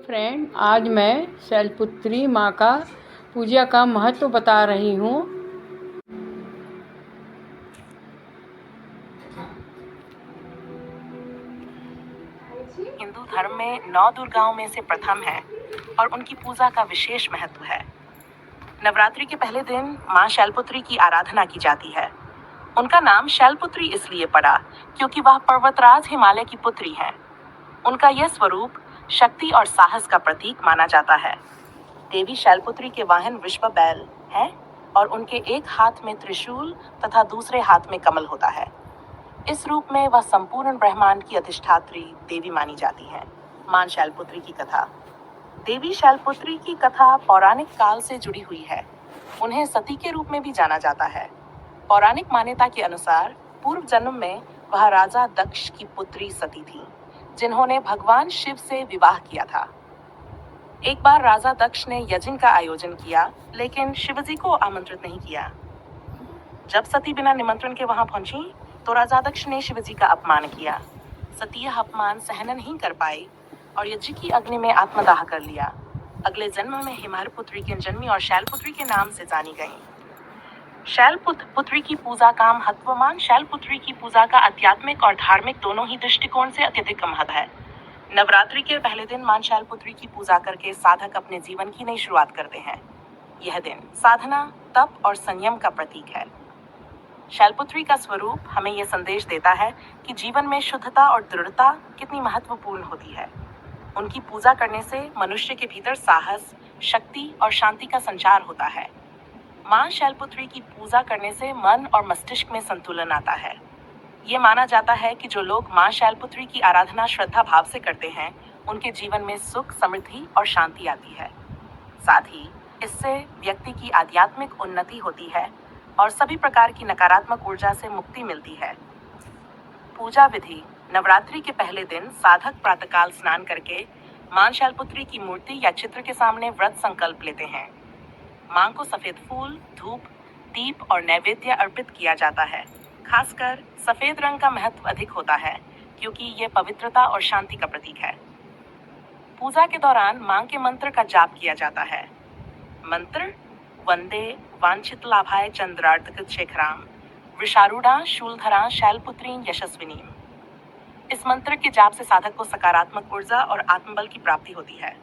Friend, आज मैं शैलपुत्री माँ का पूजा का महत्व बता रही हूँ। हिंदू धर्म में 9 दुर्गाओं में से प्रथम है और उनकी पूजा का विशेष महत्व है। नवरात्रि के पहले दिन माँ शैलपुत्री की आराधना की जाती है। उनका नाम शैलपुत्री इसलिए पड़ा क्योंकि वह पर्वतराज हिमालय की पुत्री हैं। उनका यह स्वरूप शक्ति और साहस का प्रतीक माना जाता है। देवी शैलपुत्री के वाहन विश्व बैल हैं और उनके एक हाथ में त्रिशूल तथा दूसरे हाथ में कमल होता है। इस रूप में वह संपूर्ण ब्रह्मांड की अधिष्ठात्री देवी मानी जाती हैं। मां शैलपुत्री की कथा। देवी शैलपुत्री की कथा पौराणिक काल से जुड़ी हुई है। उन्हें सती के रूप में भी जाना जाता है। पौराणिक मान्यता के अनुसार पूर्व जन्म में वह राजा दक्ष की पुत्री सती थी, जिन्होंने भगवान शिव से विवाह किया था। एक बार राजा दक्ष ने यज्ञ का आयोजन किया, लेकिन शिवजी को आमंत्रित नहीं किया। जब सती बिना निमंत्रण के वहां पहुंची तो राजा दक्ष ने शिवजी का अपमान किया। सती यह अपमान सहन नहीं कर पाई और यज्ञ की अग्नि में आत्मदाह कर लिया। अगले जन्म में हिमहरपुत्री की जन्मी और शैलपुत्री के नाम से जानी गई। शैलपुत्री की पूजा का महत्वमान। शैलपुत्री की पूजा का आध्यात्मिक और धार्मिक दोनों ही दृष्टिकोण से अत्यधिक महत्व है। नवरात्रि के पहले दिन मां शैलपुत्री की पूजा करके साधक अपने जीवन की नई शुरुआत करते हैं। यह दिन साधना, तप और संयम का प्रतीक है। शैलपुत्री का स्वरूप हमें यह संदेश देता है कि जीवन में शुद्धता और दृढ़ता कितनी महत्वपूर्ण होती है। उनकी पूजा करने से मनुष्य के भीतर साहस, शक्ति और शांति का संचार होता है। मां शैलपुत्री की पूजा करने से मन और मस्तिष्क में संतुलन आता है। ये माना जाता है कि जो लोग मां शैलपुत्री की आराधना श्रद्धा भाव से करते हैं, उनके जीवन में सुख, समृद्धि और शांति आती है। साथ ही इससे व्यक्ति की आध्यात्मिक उन्नति होती है और सभी प्रकार की नकारात्मक ऊर्जा से मुक्ति मिलती है। पूजा विधि। नवरात्रि के पहले दिन साधक प्रातःकाल स्नान करके मां शैलपुत्री की मूर्ति या चित्र के सामने व्रत संकल्प लेते हैं। मां को सफेद फूल, धूप, दीप और नैवेद्य अर्पित किया जाता है। खासकर सफेद रंग का महत्व अधिक होता है क्योंकि ये पवित्रता और शांति का प्रतीक है। पूजा के दौरान मां के मंत्र का जाप किया जाता है। मंत्र: वंदे वांछित लाभाय चंद्रार्धक शेखराम वृषारूढ़ा शूलधरा शैलपुत्री यशस्विनी। इस मंत्र के जाप से साधक को सकारात्मक ऊर्जा और आत्मबल की प्राप्ति होती है।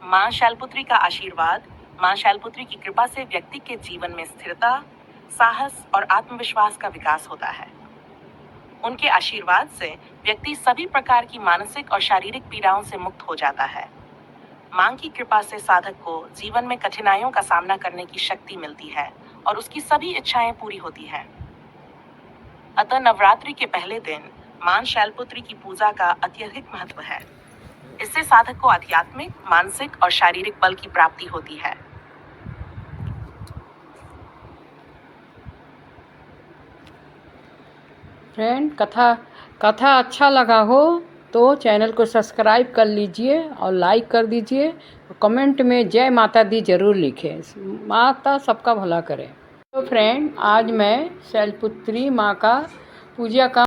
मां शैलपुत्री का आशीर्वाद। मां शैलपुत्री की कृपा से व्यक्ति के जीवन में स्थिरता, साहस और आत्मविश्वास का विकास होता है। उनके आशीर्वाद से व्यक्ति सभी प्रकार की मानसिक और शारीरिक पीड़ाओं से मुक्त हो जाता है। मां की कृपा से साधक को जीवन में कठिनाइयों का सामना करने की शक्ति मिलती है और उसकी सभी इच्छाएं पूरी होती हैं। अतः नवरात्रि के पहले दिन मां शैलपुत्री की पूजा का अत्यधिक महत्व है। इससे साधक को आध्यात्मिक, मानसिक और शारीरिक बल की प्राप्ति होती है। फ्रेंड, कथा अच्छा लगा हो तो चैनल को सब्सक्राइब कर लीजिए और लाइक कर दीजिए। कमेंट में जय माता दी जरूर लिखें। माता सबका भला करे। तो फ्रेंड, आज मैं शैलपुत्री माँ का पूजा का